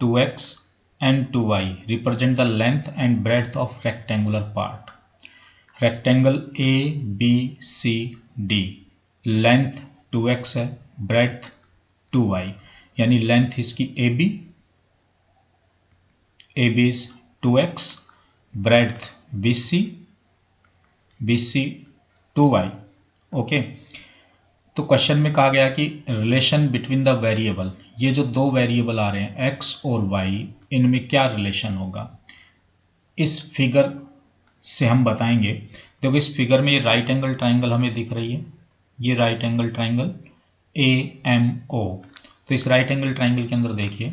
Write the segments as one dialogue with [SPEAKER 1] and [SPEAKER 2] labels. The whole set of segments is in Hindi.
[SPEAKER 1] 2x and 2y represent the length and breadth of rectangular part. Rectangle A B C D, length 2x है, ब्रेड्थ 2y, यानी लेंथ इसकी AB is 2x, breadth BC 2y. Okay, तो क्वेश्चन में कहा गया कि रिलेशन बिटवीन द वेरिएबल, ये जो दो वेरिएबल आ रहे हैं x और y, इनमें क्या रिलेशन होगा, इस फिगर से हम बताएंगे। देखो इस फिगर में ये राइट एंगल ट्राइंगल हमें दिख रही है, ये राइट एंगल ट्राइंगल AMO। तो इस राइट एंगल ट्राइंगल के अंदर देखिए,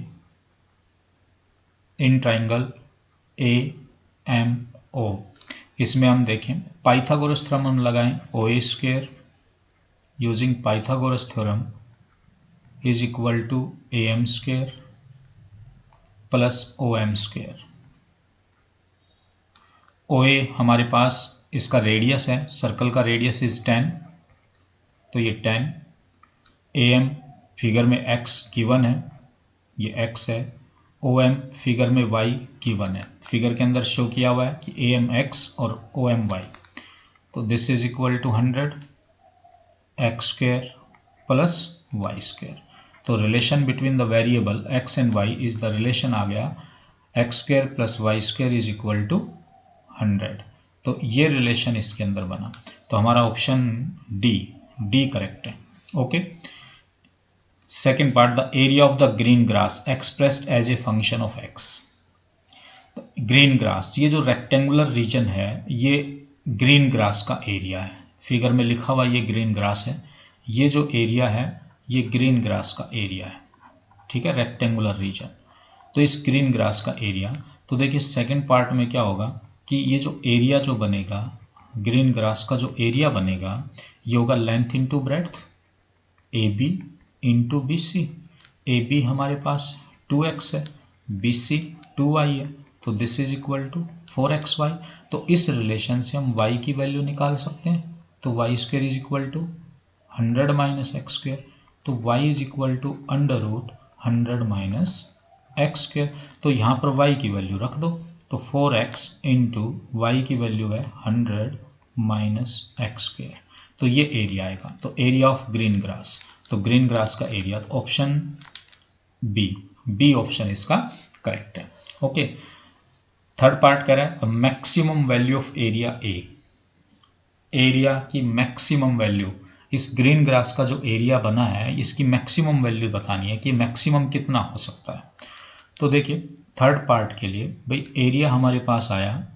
[SPEAKER 1] इन ट्राइंगल AMO, इसमें हम देखें पाइथागोरस थ्योरम हम लगाएं, OA square using Pythagoras theorem is equal to AM square plus OM square. OA हमारे पास इसका रेडियस है, सर्कल का रेडियस इज 10, तो ये 10। AM फिगर में x गिवन है, ये x है। OM फिगर में y गिवन है, फिगर के अंदर शो किया हुआ है कि AM x और OM y। तो this is equal to 100 x square plus y square. तो relation between the variable x and y is the relation आ गया x square plus y square is equal to 100। तो ये रिलेशन इसके अंदर बना, तो हमारा ऑप्शन डी करेक्ट है। Okay, second part, the area of the green grass expressed as a function of x। Green grass, ये जो रेक्टेंगुलर रीजन है, ये ग्रीन ग्रास का एरिया है, फिगर में लिखा हुआ ये ग्रीन ग्रास है, ये जो एरिया है ये ग्रीन ग्रास का एरिया है, ठीक है, रेक्टेंगुलर रीजन। तो इस ग्रीन ग्रास का एरिया, तो देखिए सेकंड पार्ट में क्या होगा कि ये जो एरिया जो बनेगा, ग्रीन ग्रास का जो एरिया बनेगा, ये होगा length into breadth, AB into BC। AB हमारे पास 2x है, BC 2y है, तो this is equal to 4xy। तो इस रिलेशन से हम y की वैल्यू निकाल सकते हैं, तो y square is equal to 100 minus x square, तो y is equal to under root 100 minus x square. तो यहाँ पर y की वैल्यू रख दो, तो 4x इंटू वाई की वैल्यू है 100 माइनस एक्स स्क्वायर, तो ये एरिया आएगा। तो एरिया ऑफ ग्रीन ग्रास, तो ग्रीन ग्रास का एरिया, तो ऑप्शन बी ऑप्शन इसका करेक्ट है। ओके, थर्ड पार्ट कह रहा है maximum value of area A, area की मैक्सिमम वैल्यू, इस ग्रीन ग्रास का जो एरिया बना है इसकी मैक्सिमम वैल्यू बतानी है कि मैक्सिमम कितना हो सकता है। तो देखिए थर्ड पार्ट के लिए भाई एरिया हमारे पास आया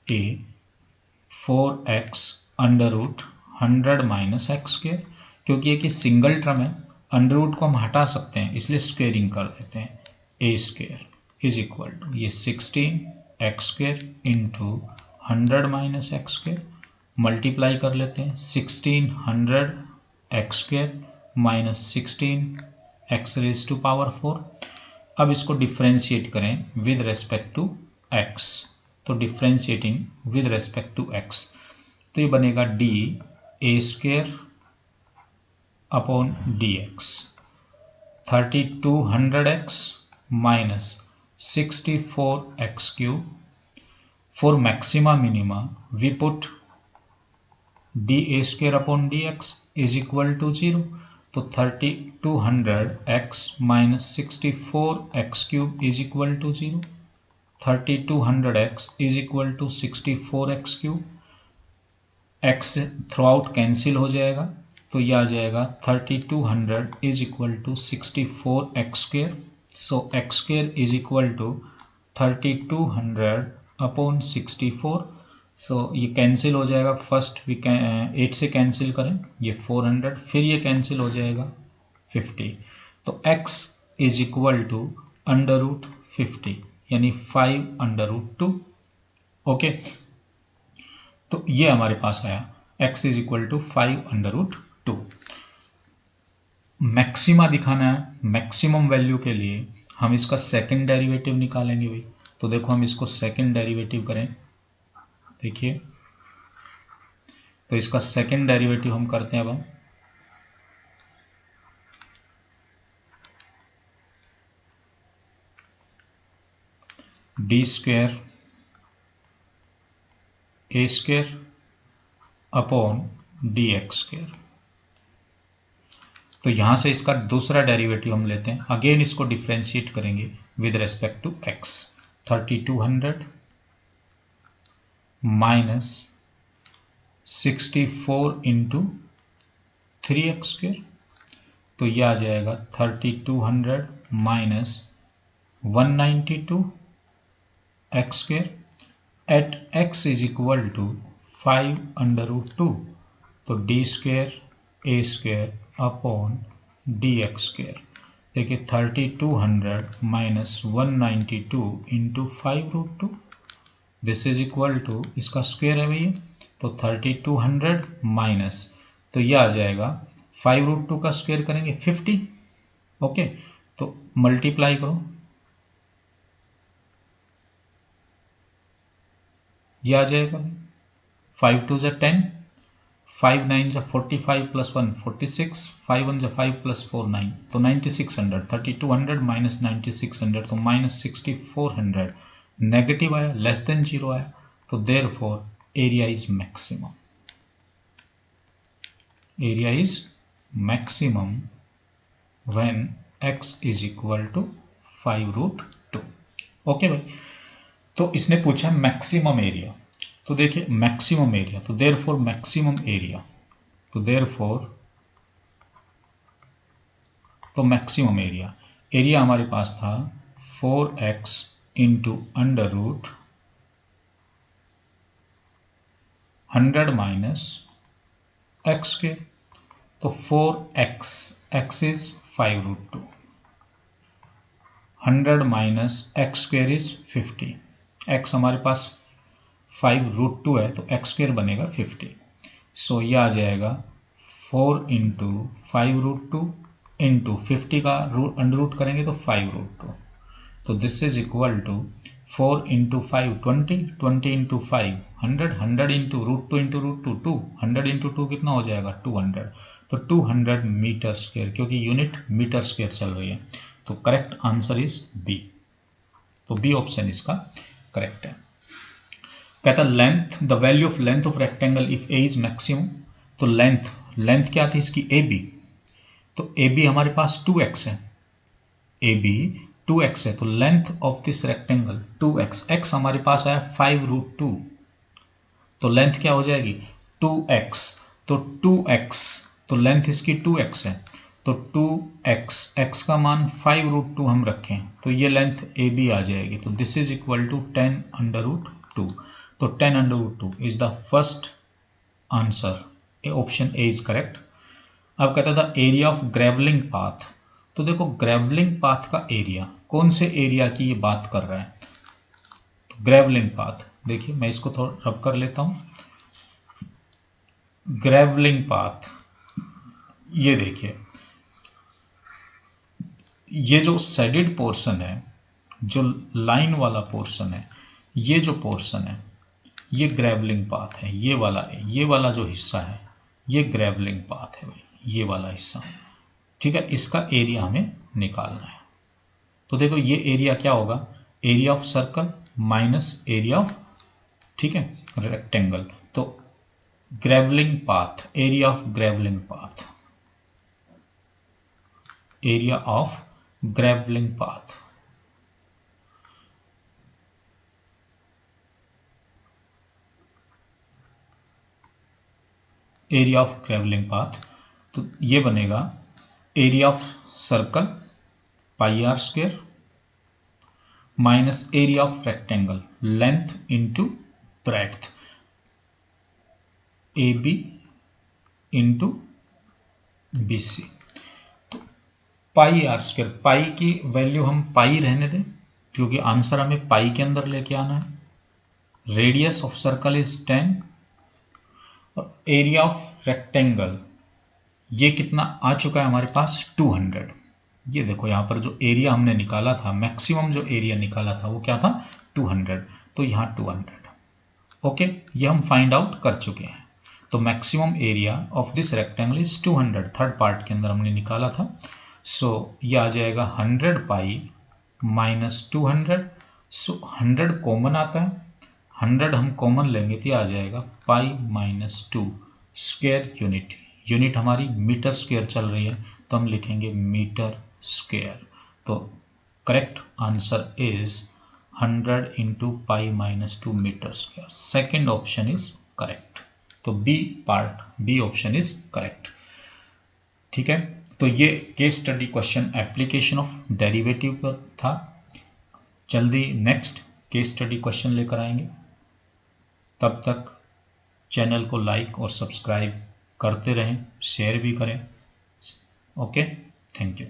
[SPEAKER 1] A 4x under root 100 minus x square, क्योंकि एक सिंगल टर्म है, अंडर रूट को हम हटा सकते हैं इसलिए स्क्वेयरिंग कर देते हैं, A square is equal to ये 16 x square into 100 minus x square, multiply कर लेते हैं 1600 x square minus 16 x raise to power 4। अब इसको डिफ्रेंशिएट करें विद रेस्पेक्ट टू एक्स, तो differentiating with respect to x, तो ये बनेगा d A square upon D x, 3200x minus 64x cube. For maxima minima we put d A square upon D x is equal to 0, तो 3200x minus 64x cube is equal to 0, 3200x is equal to 64x cube, x throughout cancel हो जाएगा, तो यह आ जाएगा 3200 is equal to 64x square, so x square is equal to 3200 upon 64, so ये कैंसिल हो जाएगा, फर्स्ट वी 8 से कैंसिल करें ये 400, फिर ये कैंसिल हो जाएगा 50, तो x is equal to under root 50 यानी 5 अंडर रूट 2। ओके, तो ये हमारे पास आया x is equal to 5 under root 2। Maxima दिखाना है, मैक्सिमम वैल्यू के लिए हम इसका सेकंड डेरिवेटिव निकालेंगे भाई। तो देखो हम इसको सेकंड डेरिवेटिव करें, देखिए तो इसका सेकंड डेरिवेटिव हम करते हैं। अब हम D square A square upon D X square. तो यहां से इसका दूसरा डेरिवेटिव हम लेते हैं, अगेन इसको डिफ्रेंशिएट करेंगे with respect to X. 3200 minus 64 into 3x square, तो यह आ जाएगा 3200 minus 192 X square at x is equal to 5√2, तो D square A square upon D X square. देखिए 3200 minus 192 into 5√2, this is equal to, इसका स्क्वायर है भैया, तो 3200 माइनस, तो यह आ जाएगा 5√2 का स्क्वायर करेंगे 50। ओके, तो मल्टीप्लाई करो, यह आ जाएगा 5 2 ज़ा 10, 5 9 ज़ा 45 प्लस 1 46, 5 1 ज़ा 5 प्लस 4 9, तो 9600, 3200 माइनस 9600, तो माइनस 6400, नेगेटिव आया, लेस देन 0 आया, तो therefore area is maximum, area is maximum when x is equal to 5√2। Okay भाई, तो इसने पूछा मैक्सिमम एरिया, तो देखिए मैक्सिमम एरिया, तो देयरफॉर मैक्सिमम एरिया, तो देयरफॉर तो मैक्सिमम एरिया, एरिया हमारे पास था 4x into under root 100 minus x के, तो 4x, x is 5√2, 100 minus x square is 50, x हमारे पास 5√2 है, तो एक्स स्क्वेयर बनेगा 50, सो ये आ जाएगा 4 इंटू 5√2 इंटू 50 का अंडर रूट करेंगे तो 5√2, तो this is equal to 4 into 5 20, 20 into 5 100, 100 into √2 into √2 2, 100 into 2 कितना हो जाएगा 200, तो 200 मीटर स्क्वायर, क्योंकि यूनिट मीटर स्क्वायर चल रही है, तो करेक्ट आंसर इज बी, तो बी ऑप्शन इसका करेक्ट है। कहता length, the value of length of rectangle if A is maximum, तो लेंथ क्या थी इसकी ए बी, तो ए बी हमारे पास 2x है, ए बी 2x है, तो length of this rectangle 2x, x हमारे पास आया 5√2, तो लेंथ क्या हो जाएगी 2x, तो 2x, तो लेंथ इसकी 2x है, तो 2x, x का मान 5√2 हम रखें, तो ये लेंथ ए बी आ जाएगी, तो दिस इज इक्वल टू 10√2, तो 10√2 is the first answer, option A is correct. अब कहता था एरिया ऑफ ग्रेवलिंग पाथ, तो देखो ग्रेवलिंग पाथ का एरिया, कौन से एरिया की ये बात कर रहा है, तो ग्रेवलिंग पाथ, देखिए मैं इसको थोड़ा रब कर लेता हूं, ग्रेवलिंग पाथ, ये देखिए ये जो शेडेड पोर्शन है, जो लाइन वाला पोर्शन है, ये जो पोर्शन है ये ग्रेवलिंग पाथ है, ये वाला जो हिस्सा है ये ग्रेवलिंग पाथ है भाई, ये वाला हिस्सा, ठीक है, इसका एरिया हमें निकालना है। तो देखो ये एरिया क्या होगा, area of circle minus area of, ठीक है, रेक्टेंगल, तो gravelling path, area of gravelling path, area of gravelling path, area of gravelling path, तो ये बनेगा area of circle pi R square minus area of rectangle length into breadth A B into B C, तो पाई आर स्क्वेयर, पाई की वैल्यू हम पाई रहने दें क्योंकि आंसर हमें पाई के अंदर लेके आना है, रेडियस ऑफ सर्कल इज 10, और एरिया ऑफ रेक्टेंगल ये कितना आ चुका है हमारे पास 200, ये देखो यहाँ पर जो एरिया हमने निकाला था, मैक्सिमम जो एरिया निकाला था वो क्या था 200, तो यहाँ 200, ओके, ये हम फाइंड आउट कर चुके हैं, तो maximum area of this rectangle is 200, third part के अंदर हमने निकाला था, सो ये आ जाएगा 100 पाई माइनस 200, सो 100 कॉमन आता है, 100 हम कॉमन लेंगे तो आ जाएगा pi minus 2 square unit. Unit हमारी मीटर स्क्वायर चल रही है तो हम लिखेंगे मीटर स्क्वायर। तो correct answer is 100 into pi minus 2 metre square. Second option is correct. तो B part, B option is correct. ठीक है, तो ये case study question application of derivative पर था। जल्दी नेक्स्ट केस स्टडी क्वेश्चन लेकर आएंगे। तब तक चैनल को लाइक और सब्सक्राइब करते रहें, शेयर भी करें। Okay, thank you.